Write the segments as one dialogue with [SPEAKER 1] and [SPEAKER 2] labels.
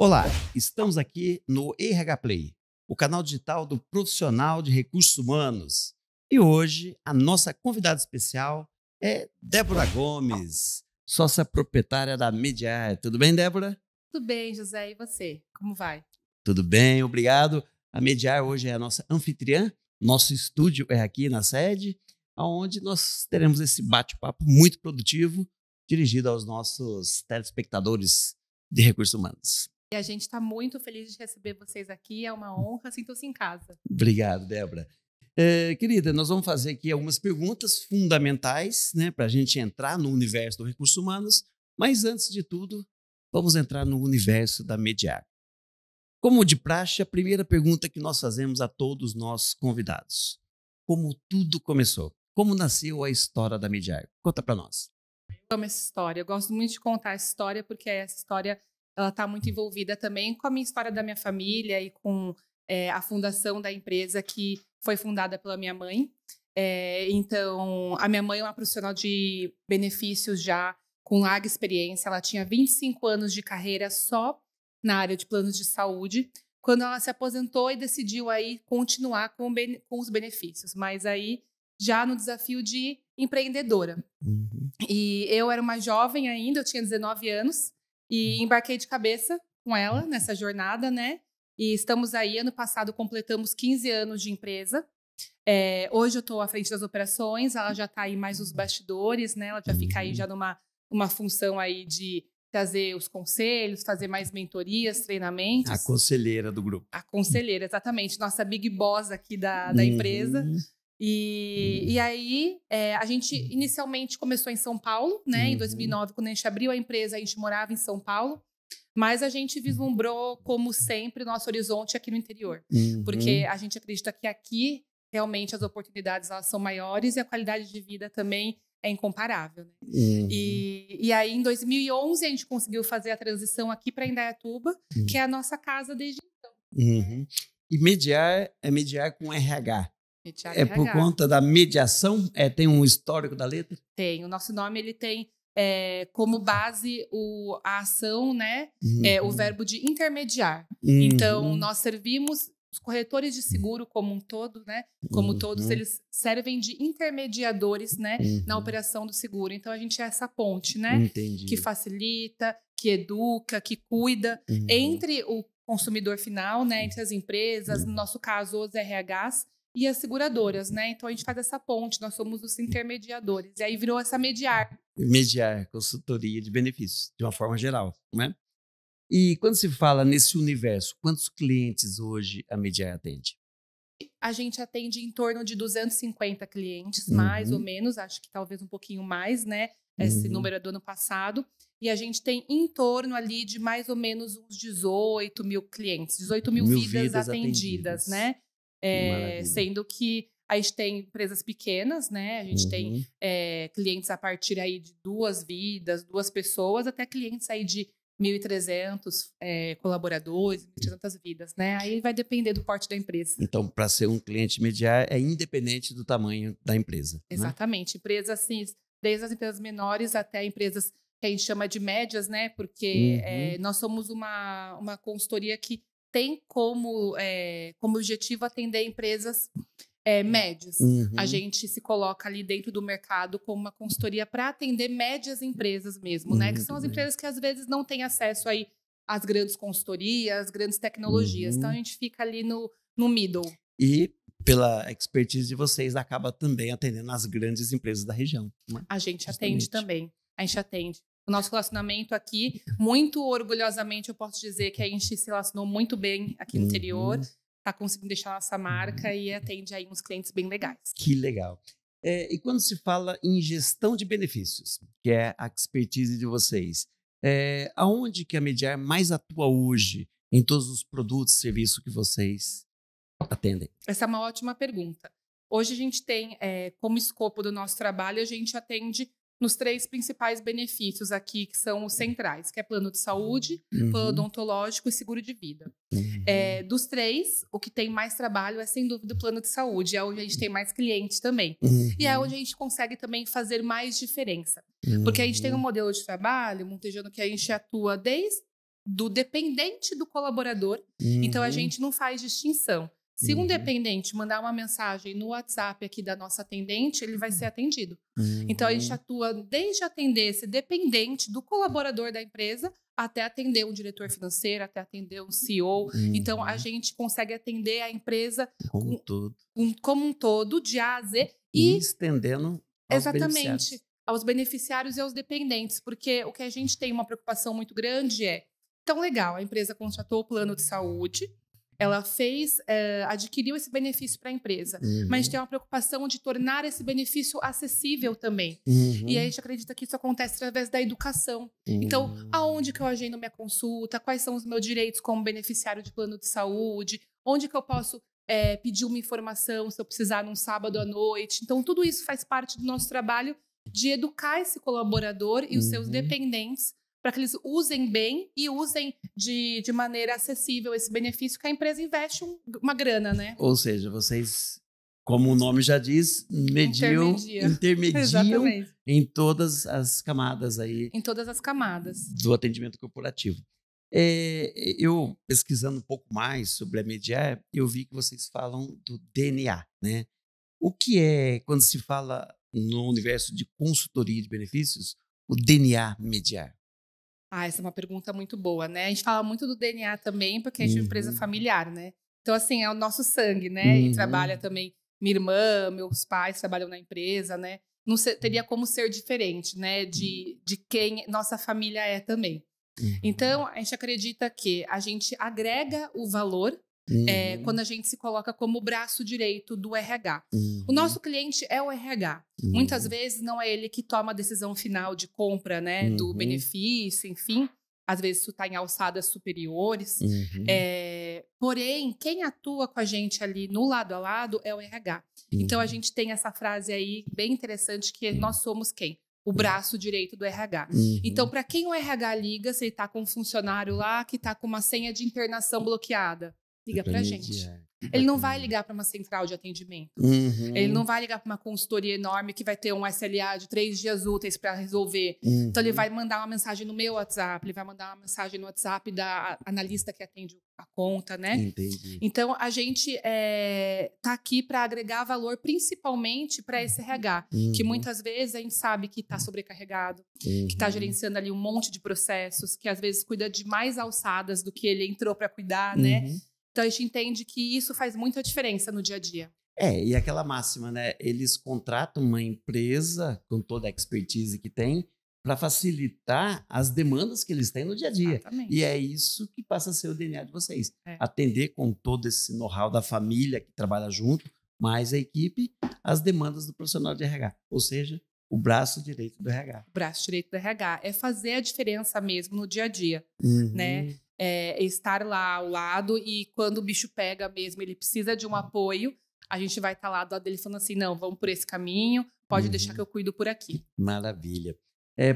[SPEAKER 1] Olá, estamos aqui no RH Play, o canal digital do profissional de recursos humanos. E hoje a nossa convidada especial é Débora Gomes, sócia proprietária da Mediar. Tudo bem, Débora?
[SPEAKER 2] Tudo bem, José. E você? Como vai?
[SPEAKER 1] Tudo bem, obrigado. A Mediar hoje é a nossa anfitriã. Nosso estúdio é aqui na sede, onde nós teremos esse bate-papo muito produtivo, dirigido aos nossos telespectadores de recursos humanos.
[SPEAKER 2] E a gente está muito feliz de receber vocês aqui. É uma honra. Sintam-se em casa.
[SPEAKER 1] Obrigado, Débora. Querida, nós vamos fazer aqui algumas perguntas fundamentais, né, para a gente entrar no universo dos recursos humanos, mas antes de tudo, vamos entrar no universo da Mediar. Como de praxe, a primeira pergunta que nós fazemos a todos os nossos convidados: como tudo começou? Como nasceu a história da Mediar? Conta para nós.
[SPEAKER 2] Eu amo essa história. Eu gosto muito de contar essa história porque essa história ela está muito envolvida também com a minha história da minha família e com a fundação da empresa que foi fundada pela minha mãe. Então, a minha mãe é uma profissional de benefícios já com larga experiência. Ela tinha 25 anos de carreira só na área de planos de saúde, quando ela se aposentou e decidiu aí continuar com os benefícios, mas aí já no desafio de empreendedora. E eu era uma jovem ainda, eu tinha 19 anos, e embarquei de cabeça com ela nessa jornada, né? E estamos aí, ano passado completamos 15 anos de empresa. Hoje eu estou à frente das operações, ela já está aí mais nos bastidores, né? Ela já fica aí já numa função aí de trazer os conselhos, fazer mais mentorias, treinamentos.
[SPEAKER 1] A conselheira do grupo.
[SPEAKER 2] A conselheira, exatamente. Nossa big boss aqui da empresa. E aí, a gente inicialmente começou em São Paulo, né? Em 2009, quando a gente abriu a empresa, a gente morava em São Paulo. Mas a gente vislumbrou, como sempre, nosso horizonte aqui no interior. Porque a gente acredita que aqui, realmente, as oportunidades elas são maiores e a qualidade de vida também é incomparável. Né? E aí, em 2011, a gente conseguiu fazer a transição aqui para Indaiatuba, que é a nossa casa desde então.
[SPEAKER 1] E mediar é mediar com RH.
[SPEAKER 2] Mediar
[SPEAKER 1] RH. Por conta da mediação? Tem um histórico da letra?
[SPEAKER 2] Tem. O nosso nome ele tem como base a ação, né? O verbo de intermediar. Então, nós servimos os corretores de seguro como um todo, né? Como todos, eles servem de intermediadores, né? Na operação do seguro. Então, a gente é essa ponte, né?
[SPEAKER 1] Entendi.
[SPEAKER 2] Que facilita, que educa, que cuida entre o consumidor final, né? Entre as empresas, no nosso caso, os RHs, e as seguradoras, né? Então, a gente faz essa ponte, nós somos os intermediadores. E aí virou essa Mediar.
[SPEAKER 1] Mediar, consultoria de benefícios, de uma forma geral, né? E quando se fala nesse universo, quantos clientes hoje a Mediar atende?
[SPEAKER 2] A gente atende em torno de 250 clientes, mais ou menos, acho que talvez um pouquinho mais, né? Esse número é do ano passado. E a gente tem em torno ali de mais ou menos uns 18 mil clientes, 18 mil vidas atendidas, né? Sendo que a gente tem empresas pequenas, né? A gente tem clientes a partir aí de 2 vidas, 2 pessoas, até clientes aí de 1.300 colaboradores, 1.300 vidas, né? Aí vai depender do porte da empresa.
[SPEAKER 1] Então, para ser um cliente Mediar, é independente do tamanho da empresa.
[SPEAKER 2] Exatamente. Né? Empresas, assim, desde as empresas menores até empresas que a gente chama de médias, né? Porque nós somos uma consultoria que tem como objetivo atender empresas médias. A gente se coloca ali dentro do mercado como uma consultoria para atender médias empresas mesmo, né? Que são as empresas que às vezes não têm acesso aí às grandes consultorias, às grandes tecnologias. Então a gente fica ali no middle.
[SPEAKER 1] E pela expertise de vocês, acaba também atendendo as grandes empresas da região. Né?
[SPEAKER 2] A gente atende também. A gente atende. O nosso relacionamento aqui, muito orgulhosamente, eu posso dizer que a gente se relacionou muito bem aqui no interior. Está conseguindo deixar nossa marca e atende aí uns clientes bem legais.
[SPEAKER 1] Que legal. E quando se fala em gestão de benefícios, que é a expertise de vocês, aonde que a Mediar mais atua hoje em todos os produtos e serviços que vocês atendem?
[SPEAKER 2] Essa é uma ótima pergunta. Hoje a gente tem, como escopo do nosso trabalho, a gente atende nos 3 principais benefícios aqui, que são os centrais, que é plano de saúde, plano odontológico e seguro de vida. Dos 3, o que tem mais trabalho é, sem dúvida, o plano de saúde, é onde a gente tem mais clientes também. E é onde a gente consegue também fazer mais diferença. Porque a gente tem um modelo de trabalho, Montejano, que a gente atua desde do dependente do colaborador. Então, a gente não faz distinção. Se um dependente mandar uma mensagem no WhatsApp aqui da nossa atendente, ele vai ser atendido. Então, a gente atua desde atender esse dependente do colaborador da empresa até atender um diretor financeiro, até atender um CEO. Então, a gente consegue atender a empresa como um todo, de A a Z.
[SPEAKER 1] E estendendo aos beneficiários.
[SPEAKER 2] Aos beneficiários e aos dependentes. Porque o que a gente tem uma preocupação muito grande é, tão legal, a empresa contratou o plano de saúde, ela adquiriu esse benefício para a empresa, mas a gente tem uma preocupação de tornar esse benefício acessível também. E a gente acredita que isso acontece através da educação. Então, aonde que eu agendo minha consulta? Quais são os meus direitos como beneficiário de plano de saúde? Onde que eu posso pedir uma informação se eu precisar num sábado à noite? Então, tudo isso faz parte do nosso trabalho de educar esse colaborador e os seus dependentes para que eles usem bem e usem de maneira acessível esse benefício que a empresa investe uma grana, né?
[SPEAKER 1] Ou seja, vocês, como o nome já diz, intermediam em todas as camadas aí.
[SPEAKER 2] Em todas as camadas.
[SPEAKER 1] Do atendimento corporativo. Eu, pesquisando um pouco mais sobre a Mediar, eu vi que vocês falam do DNA, né? O que é, quando se fala no universo de consultoria de benefícios, o DNA Mediar?
[SPEAKER 2] Essa é uma pergunta muito boa, né? A gente fala muito do DNA também, porque a gente é uma empresa familiar, né? Então, assim, é o nosso sangue, né? E trabalha também, minha irmã, meus pais trabalham na empresa, né? Não teria como ser diferente, né? De quem nossa família é também. Então, a gente acredita que a gente agrega o valor quando a gente se coloca como o braço direito do RH. O nosso cliente é o RH. Muitas vezes não é ele que toma a decisão final de compra, né, do benefício, enfim. Às vezes isso está em alçadas superiores. Porém, quem atua com a gente ali no lado a lado é o RH. Então, a gente tem essa frase aí bem interessante que nós somos quem? O braço direito do RH. Então, para quem o RH liga, se ele está com um funcionário lá que está com uma senha de internação bloqueada, liga pra gente. Ele não vai ligar para uma central de atendimento. Ele não vai ligar para uma consultoria enorme que vai ter um SLA de 3 dias úteis para resolver. Então, ele vai mandar uma mensagem no meu WhatsApp, ele vai mandar uma mensagem no WhatsApp da analista que atende a conta, né?
[SPEAKER 1] Entendi.
[SPEAKER 2] Então, a gente tá aqui para agregar valor principalmente para esse RH, que muitas vezes a gente sabe que está sobrecarregado, que está gerenciando ali um monte de processos, que às vezes cuida de mais alçadas do que ele entrou para cuidar, né? Então, a gente entende que isso faz muita diferença no dia a dia.
[SPEAKER 1] E aquela máxima, né? Eles contratam uma empresa com toda a expertise que tem para facilitar as demandas que eles têm no dia a dia.
[SPEAKER 2] Exatamente.
[SPEAKER 1] E é isso que passa a ser o DNA de vocês. Atender com todo esse know-how da família que trabalha junto, mais a equipe, as demandas do profissional de RH. Ou seja, o braço direito do RH.
[SPEAKER 2] O braço direito do RH. É fazer a diferença mesmo no dia a dia, né? Estar lá ao lado e quando o bicho pega mesmo, ele precisa de um apoio, a gente vai estar lá do lado dele falando assim, não, vamos por esse caminho, pode deixar que eu cuido por aqui.
[SPEAKER 1] Maravilha.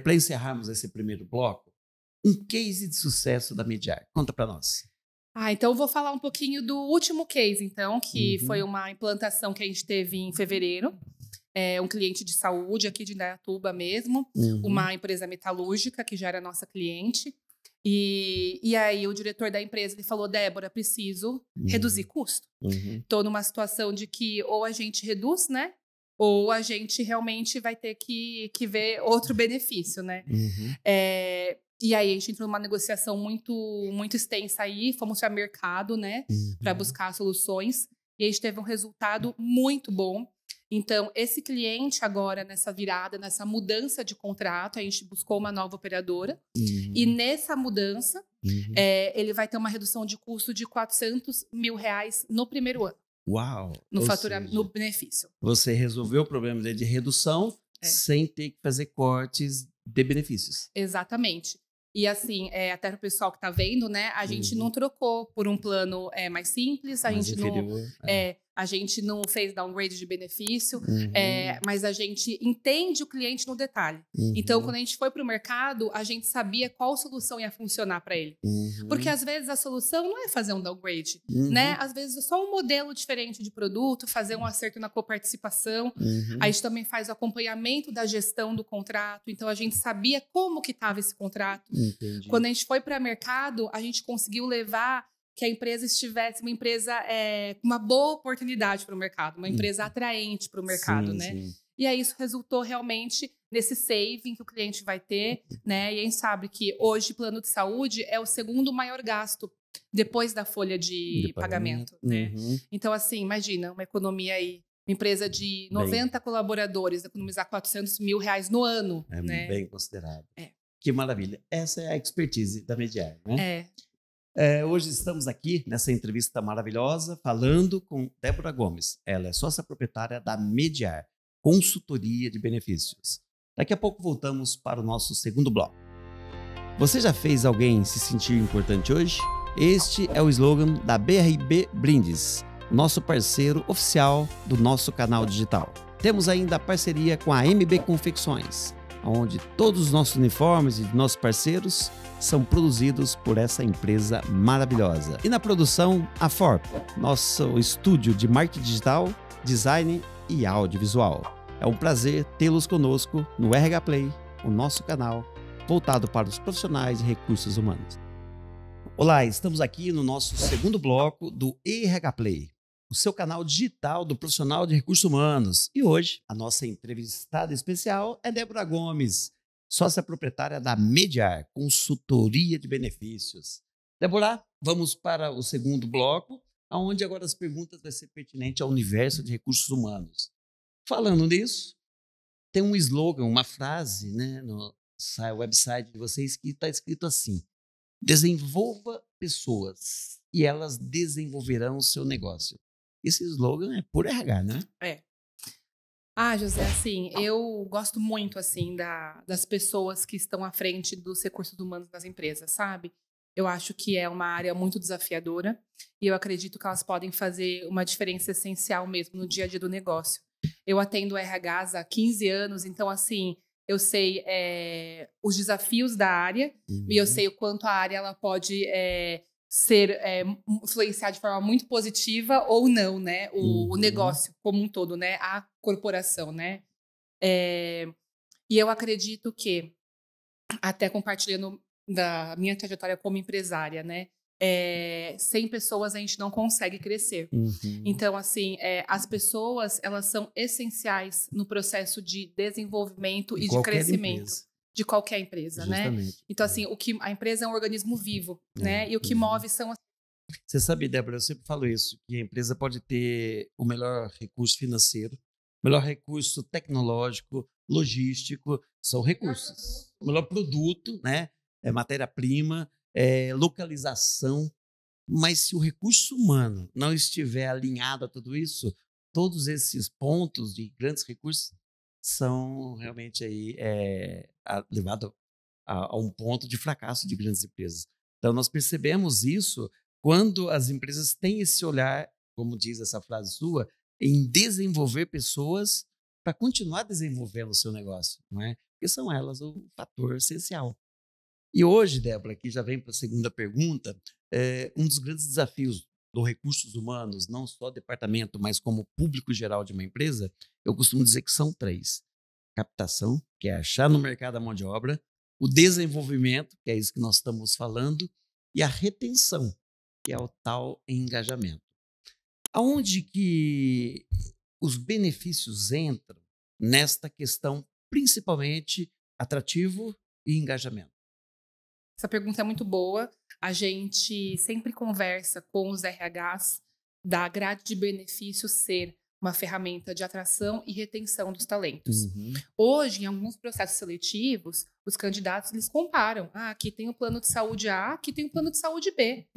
[SPEAKER 1] Para encerrarmos esse primeiro bloco, um case de sucesso da Mediar. Conta para nós.
[SPEAKER 2] Então eu vou falar um pouquinho do último case, então, que foi uma implantação que a gente teve em fevereiro. Um cliente de saúde aqui de Indaiatuba mesmo, uma empresa metalúrgica que já era nossa cliente. E aí o diretor da empresa ele falou, Débora, preciso reduzir custo. Estou numa situação de que ou a gente reduz, né? Ou a gente realmente vai ter que ver outro benefício, né? E aí a gente entrou numa negociação muito, muito extensa aí, fomos para o mercado, né? Para buscar soluções. E a gente teve um resultado muito bom. Então, esse cliente agora, nessa virada, nessa mudança de contrato, a gente buscou uma nova operadora. E nessa mudança, ele vai ter uma redução de custo de R$400 mil no primeiro ano.
[SPEAKER 1] Uau!
[SPEAKER 2] No benefício.
[SPEAKER 1] Você resolveu o problema de redução sem ter que fazer cortes de benefícios.
[SPEAKER 2] Exatamente. E assim, até para o pessoal que está vendo, né? A gente não trocou por um plano mais simples, a gente inferior, A gente não fez downgrade de benefício, mas a gente entende o cliente no detalhe. Então, quando a gente foi para o mercado, a gente sabia qual solução ia funcionar para ele. Porque, às vezes, a solução não é fazer um downgrade, né? Às vezes, é só um modelo diferente de produto, fazer um acerto na coparticipação. A gente também faz o acompanhamento da gestão do contrato. Então, a gente sabia como que estava esse contrato.
[SPEAKER 1] Entendi.
[SPEAKER 2] Quando a gente foi para o mercado, a gente conseguiu levar que a empresa estivesse uma empresa com uma boa oportunidade para o mercado, uma empresa atraente para o mercado, né?
[SPEAKER 1] Sim.
[SPEAKER 2] E aí isso resultou realmente nesse saving que o cliente vai ter, né? E a gente sabe que hoje plano de saúde é o segundo maior gasto depois da folha de pagamento, né? Então, assim, imagina uma economia aí, uma empresa de 90 colaboradores, economizar R$400 mil no ano, né?
[SPEAKER 1] Bem considerado. Que maravilha. Essa é a expertise da Mediar, né? Hoje estamos aqui nessa entrevista maravilhosa falando com Débora Gomes. Ela é sócia proprietária da Mediar, consultoria de benefícios. Daqui a pouco voltamos para o nosso segundo bloco. Você já fez alguém se sentir importante hoje? Este é o slogan da BRB Brindes, nosso parceiro oficial do nosso canal digital. Temos ainda a parceria com a MB Confecções, onde todos os nossos uniformes e nossos parceiros são produzidos por essa empresa maravilhosa. E na produção, a FORP, nosso estúdio de marketing digital, design e audiovisual. É um prazer tê-los conosco no RH Play, o nosso canal voltado para os profissionais de recursos humanos. Olá, estamos aqui no nosso segundo bloco do RH Play, o seu canal digital do profissional de recursos humanos. E hoje, a nossa entrevistada especial é Débora Gomes, sócia proprietária da Mediar, consultoria de benefícios. Débora, vamos para o segundo bloco, onde agora as perguntas vão ser pertinentes ao universo de recursos humanos. Falando nisso, tem um slogan, uma frase, né, no website de vocês que está escrito assim: desenvolva pessoas e elas desenvolverão o seu negócio. Esse slogan é por RH, né?
[SPEAKER 2] José, assim, eu gosto muito, assim, das pessoas que estão à frente dos recursos humanos das empresas, sabe? Eu acho que é uma área muito desafiadora e eu acredito que elas podem fazer uma diferença essencial mesmo no dia a dia do negócio. Eu atendo RHs há 15 anos, então, assim, eu sei os desafios da área e eu sei o quanto a área ela pode influenciar de forma muito positiva ou não, né? O negócio como um todo, né? A corporação, né? E eu acredito que, até compartilhando da minha trajetória como empresária, né? Sem pessoas a gente não consegue crescer. Então, assim, as pessoas, elas são essenciais no processo de desenvolvimento e de crescimento de qualquer empresa,
[SPEAKER 1] justamente,
[SPEAKER 2] né? Então, assim, a empresa é um organismo vivo, né? E o que move são as...
[SPEAKER 1] Você sabe, Débora, eu sempre falo isso, que a empresa pode ter o melhor recurso financeiro, o melhor recurso tecnológico, logístico, são recursos. O melhor produto, né? Matéria-prima, localização, mas se o recurso humano não estiver alinhado a tudo isso, todos esses pontos de grandes recursos são realmente aí levados a um ponto de fracasso de grandes empresas. Então, nós percebemos isso quando as empresas têm esse olhar, como diz essa frase sua, em desenvolver pessoas para continuar desenvolvendo o seu negócio, não é? Porque são elas o fator essencial. E hoje, Débora, aqui já vem para a segunda pergunta, um dos grandes desafios dos recursos humanos, não só departamento, mas como público geral de uma empresa, eu costumo dizer que são 3. Captação, que é achar no mercado a mão de obra, o desenvolvimento, que é isso que nós estamos falando, e a retenção, que é o tal engajamento. Aonde que os benefícios entram nesta questão, principalmente atrativo e engajamento?
[SPEAKER 2] Essa pergunta é muito boa. A gente sempre conversa com os RHs da grade de benefícios ser uma ferramenta de atração e retenção dos talentos. Hoje, em alguns processos seletivos, os candidatos, eles comparam. Aqui tem o plano de saúde A, aqui tem o plano de saúde B.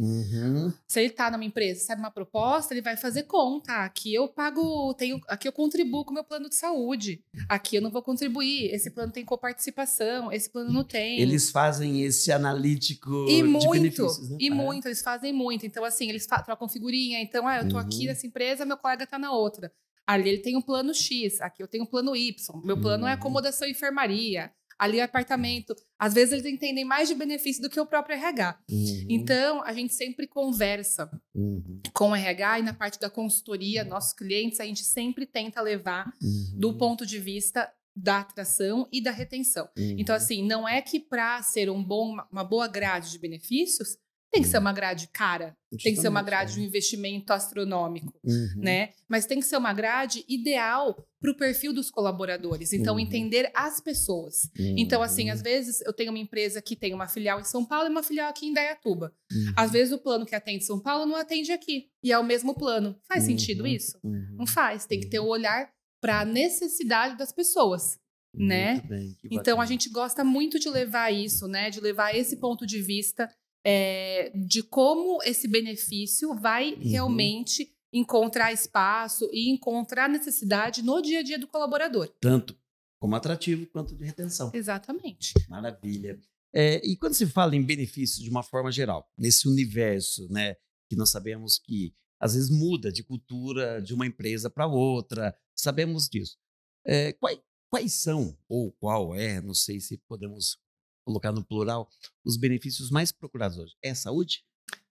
[SPEAKER 2] Se ele está numa empresa, sabe uma proposta, ele vai fazer conta. Aqui eu pago, aqui eu contribuo com o meu plano de saúde. Aqui eu não vou contribuir. Esse plano tem coparticipação, esse plano não tem.
[SPEAKER 1] Eles fazem esse analítico
[SPEAKER 2] de
[SPEAKER 1] benefícios, né?
[SPEAKER 2] Muito, eles fazem muito. Então, assim, eles trocam figurinha. Então, eu tô aqui nessa empresa, meu colega tá na outra. Ali ele tem um plano X, aqui eu tenho um plano Y. Meu plano é acomodação e enfermaria. Ali é apartamento. Às vezes eles entendem mais de benefício do que o próprio RH. Então, a gente sempre conversa com o RH e na parte da consultoria, nossos clientes, a gente sempre tenta levar do ponto de vista da atração e da retenção. Então, assim, não é que para ser uma boa grade de benefícios, tem que ser uma grade cara, tem que ser uma grade de um investimento astronômico, né? Mas tem que ser uma grade ideal para o perfil dos colaboradores. Então, entender as pessoas. Então, assim, às vezes eu tenho uma empresa que tem uma filial em São Paulo e uma filial aqui em Indaiatuba. Às vezes o plano que atende São Paulo não atende aqui. E é o mesmo plano. Faz sentido isso? Não faz. Tem que ter o olhar para a necessidade das pessoas, né? Então, a gente gosta muito de levar isso, né? De levar esse ponto de vista de como esse benefício vai realmente encontrar espaço e encontrar necessidade no dia a dia do colaborador.
[SPEAKER 1] Tanto como atrativo quanto de retenção.
[SPEAKER 2] Exatamente.
[SPEAKER 1] Maravilha. E quando se fala em benefícios de uma forma geral, nesse universo, né, que nós sabemos que às vezes muda de cultura de uma empresa para outra, sabemos disso. Quais são, ou qual não sei se podemos colocar no plural, os benefícios mais procurados hoje? É saúde?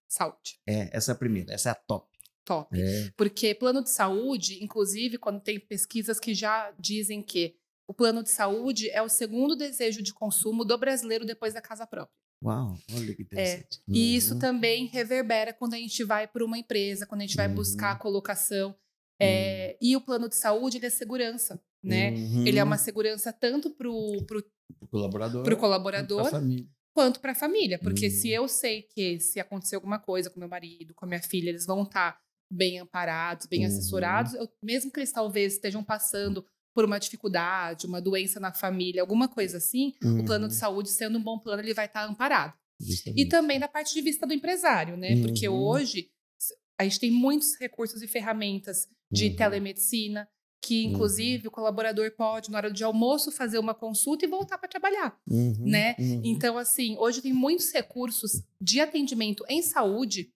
[SPEAKER 2] Saúde.
[SPEAKER 1] Essa é a primeira, essa é a top.
[SPEAKER 2] Top. Porque plano de saúde, inclusive, quando tem pesquisas que já dizem que o plano de saúde é o segundo desejo de consumo do brasileiro depois da casa própria.
[SPEAKER 1] Uau, olha que interessante.
[SPEAKER 2] E isso também reverbera quando a gente vai para uma empresa, quando a gente vai buscar a colocação. E o plano de saúde, ele é segurança, né? Ele é uma segurança tanto para o colaborador quanto para a família. Porque se eu sei que se acontecer alguma coisa com meu marido, com a minha filha, eles vão estar bem amparados, bem assessorados, mesmo que eles talvez estejam passando por uma dificuldade, uma doença na família, alguma coisa assim, o plano de saúde, sendo um bom plano, ele vai estar amparado. Justamente. E também da parte de vista do empresário, né? Porque hoje a gente tem muitos recursos e ferramentas de telemedicina, que inclusive o colaborador pode, na hora de almoço, fazer uma consulta e voltar para trabalhar, né? Então, assim, hoje tem muitos recursos de atendimento em saúde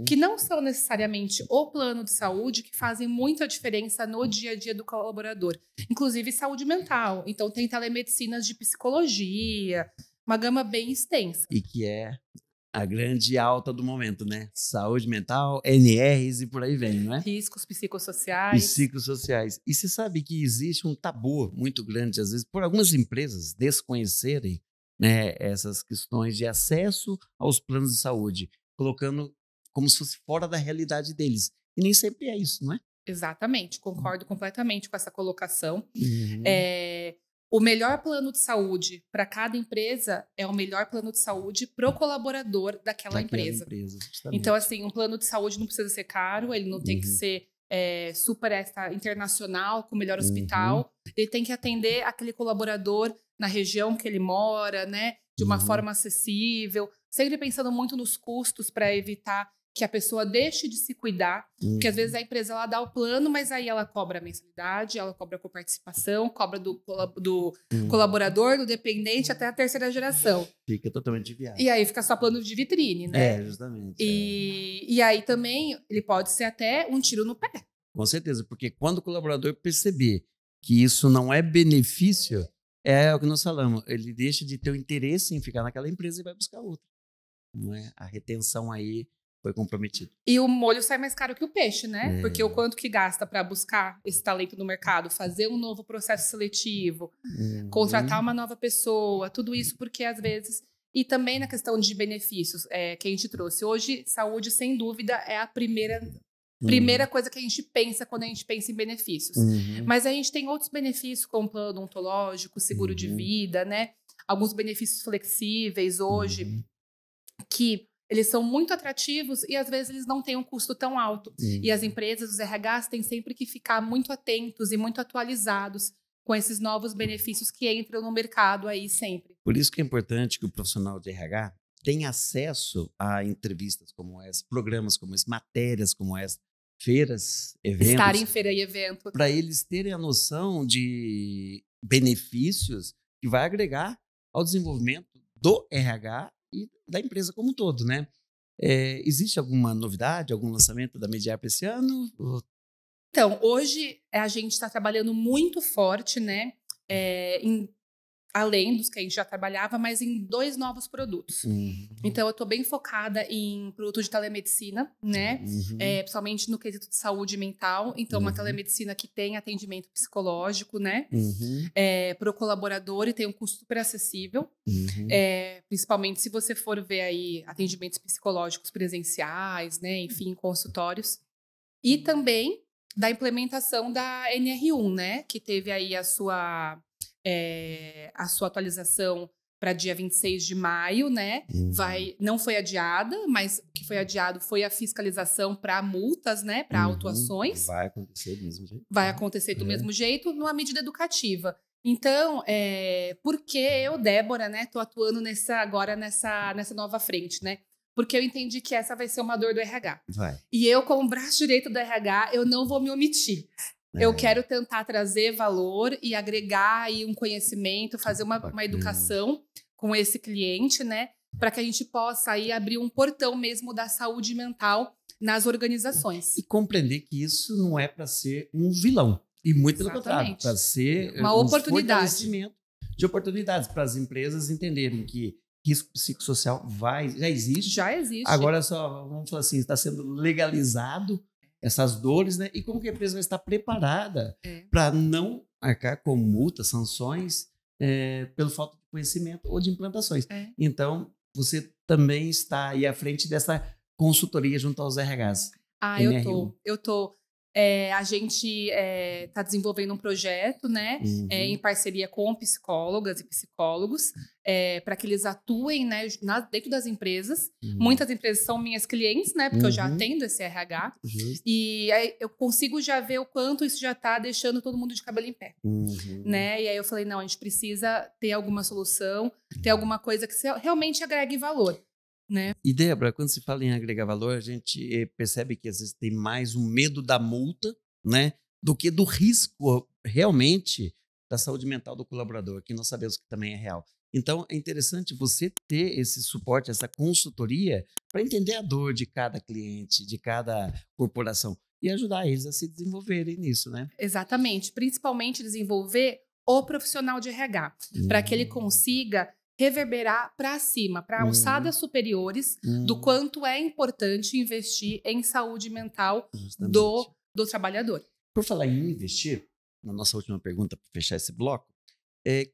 [SPEAKER 2] que não são necessariamente o plano de saúde, que fazem muita diferença no dia a dia do colaborador. Inclusive saúde mental. Então, tem telemedicinas de psicologia, uma gama bem extensa.
[SPEAKER 1] E que é a grande alta do momento, né? Saúde mental, NRs e por aí vem, não é?
[SPEAKER 2] Riscos psicossociais.
[SPEAKER 1] Psicossociais. E você sabe que existe um tabu muito grande, às vezes, por algumas empresas desconhecerem, né, essas questões de acesso aos planos de saúde, colocando como se fosse fora da realidade deles. E nem sempre é isso, não é?
[SPEAKER 2] Exatamente. Concordo completamente com essa colocação. O melhor plano de saúde para cada empresa é o melhor plano de saúde para o colaborador daquela empresa. Então, assim, um plano de saúde não precisa ser caro, ele não tem que ser super internacional, com o melhor hospital. Ele tem que atender aquele colaborador na região que ele mora, né? De uma forma acessível, sempre pensando muito nos custos para evitar que a pessoa deixe de se cuidar, porque às vezes a empresa ela dá o plano, mas aí ela cobra a mensalidade, ela cobra a coparticipação, cobra do colaborador, do dependente, até a terceira geração.
[SPEAKER 1] Fica totalmente viável.
[SPEAKER 2] E aí fica só plano de vitrine, né?
[SPEAKER 1] Justamente.
[SPEAKER 2] E aí também ele pode ser até um tiro no pé.
[SPEAKER 1] Com certeza, porque quando o colaborador perceber que isso não é benefício, é o que nós falamos, ele deixa de ter o interesse em ficar naquela empresa e vai buscar outra. Não é? A retenção aí foi comprometido.
[SPEAKER 2] E o molho sai mais caro que o peixe, né? Porque o quanto que gasta para buscar esse talento no mercado, fazer um novo processo seletivo, contratar uma nova pessoa, tudo isso porque às vezes... E também na questão de benefícios que a gente trouxe. Hoje, saúde, sem dúvida, é a primeira coisa que a gente pensa quando a gente pensa em benefícios. Mas a gente tem outros benefícios, como plano odontológico, seguro de vida, né? Alguns benefícios flexíveis hoje, que eles são muito atrativos e às vezes eles não têm um custo tão alto. E as empresas, os RHs, têm sempre que ficar muito atentos e muito atualizados com esses novos benefícios que entram no mercado aí sempre.
[SPEAKER 1] Por isso que é importante que o profissional de RH tenha acesso a entrevistas como essa, programas como esse, matérias como essa, feiras, eventos.
[SPEAKER 2] Estar em feira e evento.
[SPEAKER 1] Para eles terem a noção de benefícios que vai agregar ao desenvolvimento do RH e da empresa como um todo, né? Existe alguma novidade, algum lançamento da Mediar para esse ano?
[SPEAKER 2] Então, hoje a gente está trabalhando muito forte, né? Além dos que a gente já trabalhava, mas em 2 novos produtos. Então, eu estou bem focada em produtos de telemedicina, né? Principalmente no quesito de saúde mental. Então, uma telemedicina que tem atendimento psicológico, né? Para o colaborador e tem um custo super acessível. Principalmente se você for ver aí atendimentos psicológicos presenciais, né? Enfim, consultórios. E também da implementação da NR1, né? Que teve aí a sua atualização para dia 26 de maio, né? Não foi adiada, mas o que foi adiado foi a fiscalização para multas, né? Para autuações.
[SPEAKER 1] Vai acontecer do mesmo jeito.
[SPEAKER 2] Vai acontecer do mesmo jeito, numa medida educativa. Então, porque eu, Débora, né? Estou atuando agora nessa nova frente, né? Porque eu entendi que essa vai ser uma dor do RH. E eu, como braço direito do RH, eu não vou me omitir. Eu quero tentar trazer valor e agregar aí um conhecimento, fazer uma educação com esse cliente, né? Para que a gente possa aí abrir um portão mesmo da saúde mental nas organizações.
[SPEAKER 1] E compreender que isso não é para ser um vilão. E muito pelo contrário, para ser
[SPEAKER 2] uma oportunidade.
[SPEAKER 1] Fortalecimento de oportunidades para as empresas entenderem que risco psicossocial já existe.
[SPEAKER 2] Já existe.
[SPEAKER 1] Agora só, vamos falar assim, está sendo legalizado essas dores, né? E como que a empresa vai estar preparada para não arcar com multas, sanções, pelo falta de conhecimento ou de implantações. Então, você também está aí à frente dessa consultoria junto aos RHs.
[SPEAKER 2] Eu tô. A gente está desenvolvendo um projeto, né, em parceria com psicólogas e psicólogos, para que eles atuem, né, dentro das empresas. Muitas empresas são minhas clientes, né, porque eu já atendo esse RH. E aí eu consigo já ver o quanto isso já está deixando todo mundo de cabelo em pé. Né? E aí eu falei, não, a gente precisa ter alguma solução, ter alguma coisa que realmente agregue valor. Né?
[SPEAKER 1] E, Débora, quando se fala em agregar valor, a gente percebe que às vezes tem mais um medo da multa, né, do que do risco realmente da saúde mental do colaborador, que nós sabemos que também é real. Então, é interessante você ter esse suporte, essa consultoria, para entender a dor de cada cliente, de cada corporação, e ajudar eles a se desenvolverem nisso, né?
[SPEAKER 2] Exatamente. Principalmente desenvolver o profissional de RH, para que ele consiga reverberar para cima, para alçadas superiores do quanto é importante investir em saúde mental do trabalhador.
[SPEAKER 1] Por falar em investir, na nossa última pergunta para fechar esse bloco,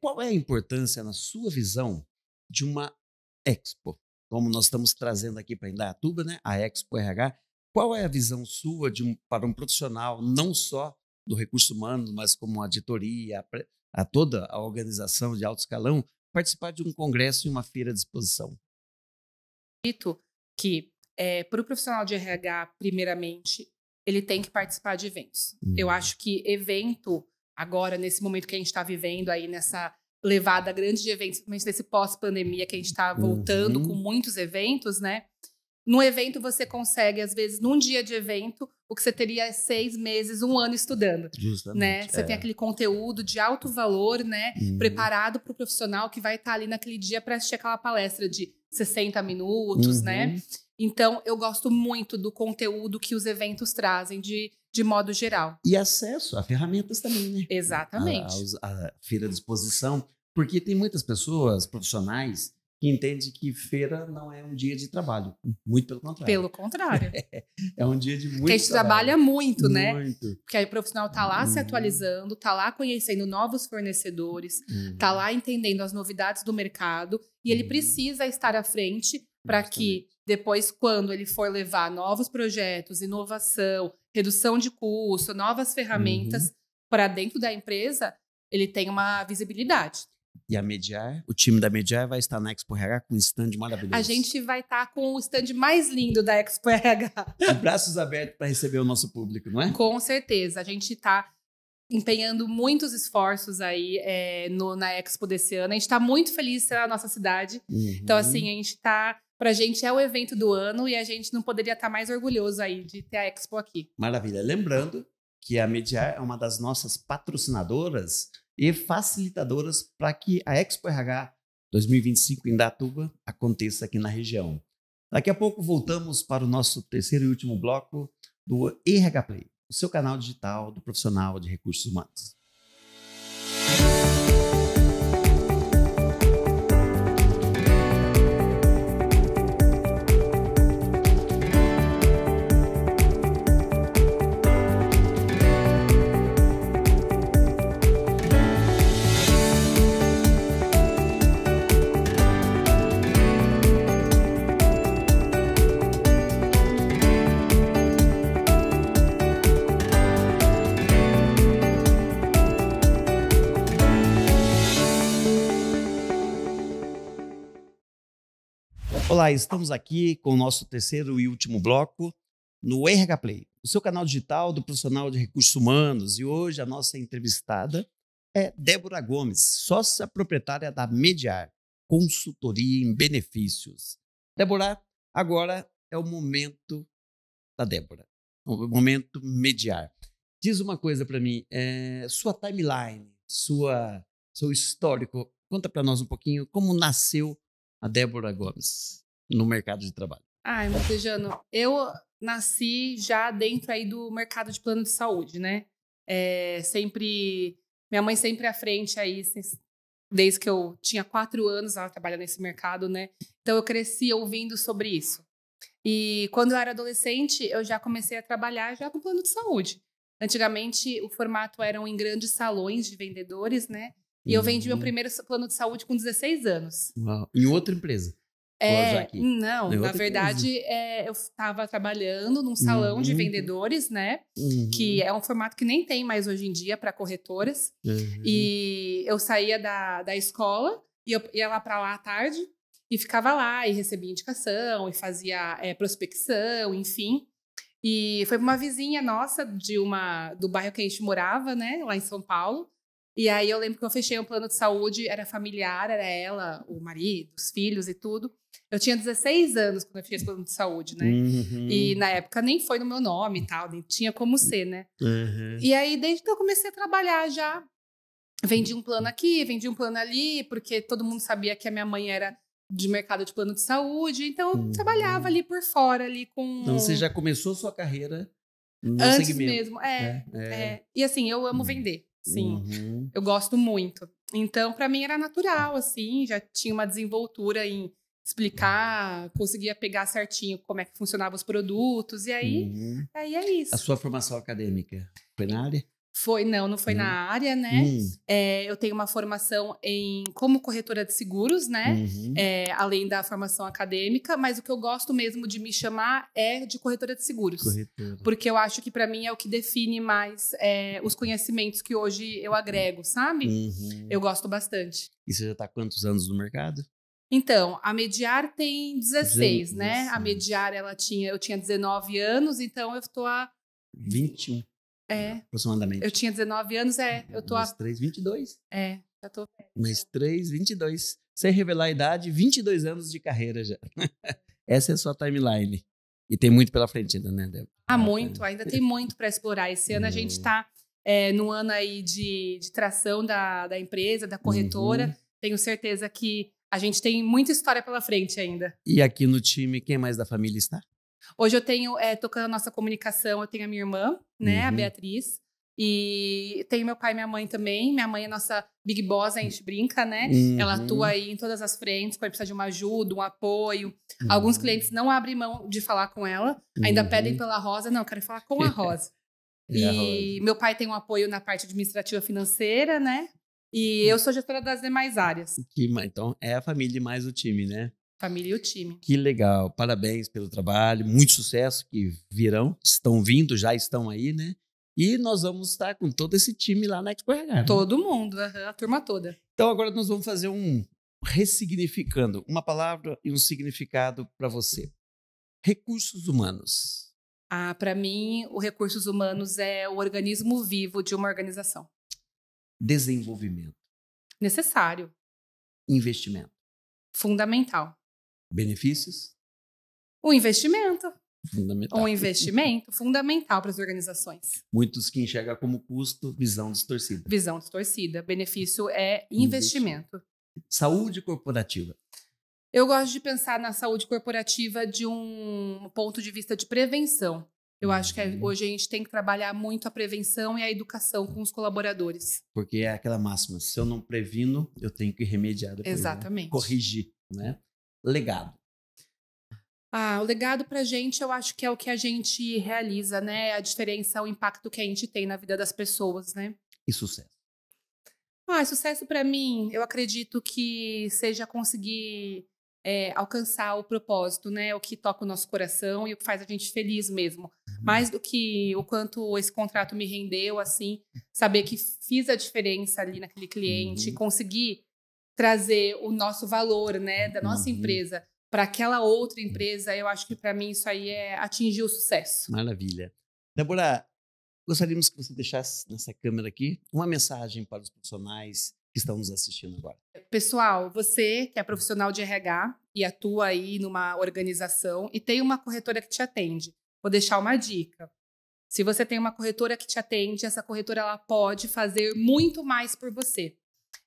[SPEAKER 1] qual é a importância, na sua visão, de uma Expo? Como nós estamos trazendo aqui para Indaiatuba, né, a Expo RH, qual é a visão sua para um profissional, não só do recurso humano, mas como a diretoria, a toda a organização de alto escalão, participar de um congresso e uma feira de exposição?
[SPEAKER 2] Dito que, para o profissional de RH, primeiramente, ele tem que participar de eventos. Eu acho que evento, agora, nesse momento que a gente está vivendo aí, nessa levada grande de eventos, principalmente nesse pós-pandemia que a gente está voltando com muitos eventos, né? No evento você consegue, às vezes, num dia de evento, o que você teria 6 meses, 1 ano estudando.
[SPEAKER 1] Justamente.
[SPEAKER 2] Né? Você tem aquele conteúdo de alto valor, né? Preparado para o profissional que vai estar ali naquele dia para assistir aquela palestra de 60 minutos, né? Então, eu gosto muito do conteúdo que os eventos trazem de modo geral.
[SPEAKER 1] E acesso a ferramentas também, né?
[SPEAKER 2] Exatamente.
[SPEAKER 1] A feira de exposição, porque tem muitas pessoas, profissionais, que entende que feira não é um dia de trabalho. Muito pelo contrário.
[SPEAKER 2] Pelo contrário.
[SPEAKER 1] É um dia de muito trabalho.
[SPEAKER 2] Porque a gente trabalha muito, né?
[SPEAKER 1] Muito.
[SPEAKER 2] Porque aí o profissional está lá se atualizando, está lá conhecendo novos fornecedores, está lá entendendo as novidades do mercado e ele precisa estar à frente para que depois, quando ele for levar novos projetos, inovação, redução de custo, novas ferramentas para dentro da empresa, ele tenha uma visibilidade.
[SPEAKER 1] E a Mediar, o time da Mediar vai estar na Expo RH com um stand maravilhoso.
[SPEAKER 2] A gente vai estar com o stand mais lindo da Expo RH.
[SPEAKER 1] De braços abertos para receber o nosso público, não é?
[SPEAKER 2] Com certeza. A gente está empenhando muitos esforços aí na Expo desse ano. A gente está muito feliz de ser a nossa cidade. Então, assim, a gente está... Pra gente é o evento do ano e a gente não poderia estar mais orgulhoso aí de ter a Expo aqui.
[SPEAKER 1] Maravilha. Lembrando que a Mediar é uma das nossas patrocinadoras e facilitadoras para que a Expo RH 2025 em Indaiatuba aconteça aqui na região. Daqui a pouco voltamos para o nosso terceiro e último bloco do RH Play, o seu canal digital do profissional de recursos humanos. Olá, estamos aqui com o nosso terceiro e último bloco no RH Play, o seu canal digital do profissional de recursos humanos. E hoje a nossa entrevistada é Débora Gomes, sócia proprietária da Mediar, consultoria em benefícios. Débora, agora é o momento da Débora, o momento Mediar. Diz uma coisa para mim, sua timeline, seu histórico, conta para nós um pouquinho como nasceu a Débora Gomes no mercado de trabalho.
[SPEAKER 2] Montejano, eu nasci já dentro aí do mercado de plano de saúde, né? Minha mãe sempre à frente aí, desde que eu tinha 4 anos, ela trabalha nesse mercado, né? Então eu cresci ouvindo sobre isso. E quando eu era adolescente, eu já comecei a trabalhar já com plano de saúde. Antigamente, o formato eram em grandes salões de vendedores, né? E eu vendi meu primeiro plano de saúde com 16 anos.
[SPEAKER 1] Uau. Em outra empresa?
[SPEAKER 2] Não, na verdade, eu estava trabalhando num salão de vendedores, né? Que é um formato que nem tem mais hoje em dia para corretoras. E eu saía da escola, e eu ia lá para lá à tarde, e ficava lá, e recebia indicação, e fazia prospecção, enfim. E foi uma vizinha nossa do bairro que a gente morava, né? Lá em São Paulo. E aí eu lembro que eu fechei um plano de saúde, era familiar, era ela, o marido, os filhos e tudo. Eu tinha 16 anos quando eu fiz plano de saúde, né? E na época nem foi no meu nome e tal, nem tinha como ser, né? E aí desde que eu comecei a trabalhar já, vendi um plano aqui, vendi um plano ali, porque todo mundo sabia que a minha mãe era de mercado de plano de saúde, então eu trabalhava ali por fora, ali com...
[SPEAKER 1] Então você já começou sua carreira no
[SPEAKER 2] antes
[SPEAKER 1] segmento.
[SPEAKER 2] mesmo, E assim, eu amo vender. Sim, eu gosto muito. Então, para mim era natural, assim, já tinha uma desenvoltura em explicar, conseguia pegar certinho como é que funcionavam os produtos, e aí é isso.
[SPEAKER 1] A sua formação acadêmica foi na área?
[SPEAKER 2] Não foi na área, né? Eu tenho uma formação como corretora de seguros, né? Além da formação acadêmica, mas o que eu gosto mesmo de me chamar é de corretora de seguros. Porque eu acho que para mim é o que define mais os conhecimentos que hoje eu agrego, sabe? Eu gosto bastante.
[SPEAKER 1] E você já está há quantos anos no mercado?
[SPEAKER 2] Então, a Mediar tem 16, né? A Mediar, eu tinha 19 anos, então eu estou há...
[SPEAKER 1] 21. Aproximadamente.
[SPEAKER 2] Eu tinha 19 anos, eu tô
[SPEAKER 1] Mais 3, 22.
[SPEAKER 2] Já tô...
[SPEAKER 1] Mais 3, 22. Sem revelar a idade, 22 anos de carreira já. Essa é a sua timeline. E tem muito pela frente ainda, né, Débora?
[SPEAKER 2] Muito. Ainda tem muito para explorar. Esse ano a gente está no ano aí de tração da empresa, da corretora. Tenho certeza que a gente tem muita história pela frente ainda.
[SPEAKER 1] E aqui no time, quem mais da família está?
[SPEAKER 2] Hoje eu tenho, tocando a nossa comunicação, eu tenho a minha irmã, né, a Beatriz. E tenho meu pai e minha mãe também. Minha mãe é nossa big boss, a gente brinca, né? Ela atua aí em todas as frentes, quando precisa de uma ajuda, um apoio. Alguns clientes não abrem mão de falar com ela, ainda pedem pela Rosa. Não, eu quero falar com a Rosa. E meu pai tem um apoio na parte administrativa financeira, né? E eu sou gestora das demais áreas.
[SPEAKER 1] Então, é a família mais o time, né?
[SPEAKER 2] Família e o time.
[SPEAKER 1] Que legal. Parabéns pelo trabalho. Muito sucesso que virão. Estão vindo, já estão aí, né? E nós vamos estar com todo esse time lá na Expo RH.
[SPEAKER 2] Todo mundo, a turma toda.
[SPEAKER 1] Então, agora nós vamos fazer ressignificando. Uma palavra e um significado para você. Recursos humanos.
[SPEAKER 2] Para mim, o recursos humanos é o organismo vivo de uma organização.
[SPEAKER 1] Desenvolvimento.
[SPEAKER 2] Necessário.
[SPEAKER 1] Investimento.
[SPEAKER 2] Fundamental.
[SPEAKER 1] Benefícios.
[SPEAKER 2] O investimento.
[SPEAKER 1] Fundamental.
[SPEAKER 2] Um investimento fundamental para as organizações.
[SPEAKER 1] Muitos que enxergam como custo, visão distorcida.
[SPEAKER 2] Visão distorcida. Benefício é investimento.
[SPEAKER 1] Saúde corporativa.
[SPEAKER 2] Eu gosto de pensar na saúde corporativa de um ponto de vista de prevenção. Eu acho que hoje a gente tem que trabalhar muito a prevenção e a educação com os colaboradores.
[SPEAKER 1] Porque é aquela máxima, se eu não previno, eu tenho que remediar depois.
[SPEAKER 2] Exatamente.
[SPEAKER 1] Né? Corrigir, né? Legado.
[SPEAKER 2] O legado pra gente, eu acho que é o que a gente realiza, né? A diferença, o impacto que a gente tem na vida das pessoas, né?
[SPEAKER 1] E sucesso.
[SPEAKER 2] Sucesso pra mim, eu acredito que seja conseguir alcançar o propósito, né? O que toca o nosso coração e o que faz a gente feliz mesmo. Mais do que o quanto esse contrato me rendeu, assim, saber que fiz a diferença ali naquele cliente, conseguir trazer o nosso valor, né, da nossa empresa para aquela outra empresa, eu acho que para mim isso aí é atingir o sucesso.
[SPEAKER 1] Maravilha. Débora, gostaríamos que você deixasse nessa câmera aqui uma mensagem para os profissionais que estão nos assistindo agora.
[SPEAKER 2] Pessoal, você que é profissional de RH e atua aí numa organização e tem uma corretora que te atende, vou deixar uma dica. Se você tem uma corretora que te atende, essa corretora ela pode fazer muito mais por você.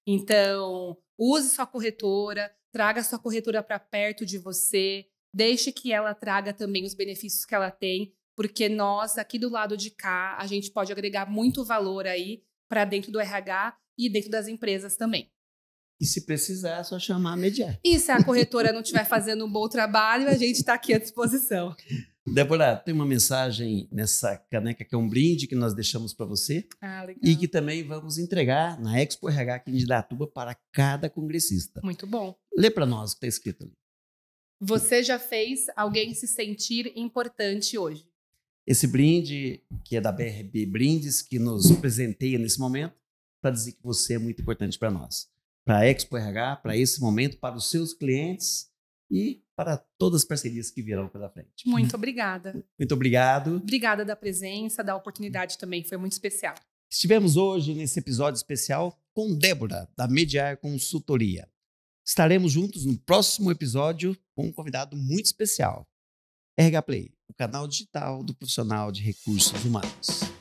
[SPEAKER 2] Então, use sua corretora, traga sua corretora para perto de você, deixe que ela traga também os benefícios que ela tem, porque nós, aqui do lado de cá, a gente pode agregar muito valor aí para dentro do RH e dentro das empresas também.
[SPEAKER 1] E se precisar, é só chamar a Mediar.
[SPEAKER 2] E se a corretora não estiver fazendo um bom trabalho, a gente está aqui à disposição.
[SPEAKER 1] Débora, tem uma mensagem nessa caneca que é um brinde que nós deixamos para você.
[SPEAKER 2] Legal.
[SPEAKER 1] E que também vamos entregar na Expo RH aqui de Indaiatuba para cada congressista.
[SPEAKER 2] Muito bom.
[SPEAKER 1] Lê para nós o que está escrito ali.
[SPEAKER 2] Você já fez alguém se sentir importante hoje?
[SPEAKER 1] Esse brinde, que é da BRB Brindes, que nos presenteia nesse momento, para dizer que você é muito importante para nós. Para a Expo RH, para esse momento, para os seus clientes e para todas as parcerias que virão pela frente.
[SPEAKER 2] Muito obrigada.
[SPEAKER 1] Muito obrigado.
[SPEAKER 2] Obrigada da presença, da oportunidade também, foi muito especial.
[SPEAKER 1] Estivemos hoje nesse episódio especial com Débora, da Mediar Consultoria. Estaremos juntos no próximo episódio com um convidado muito especial. RH Play, o canal digital do profissional de recursos humanos.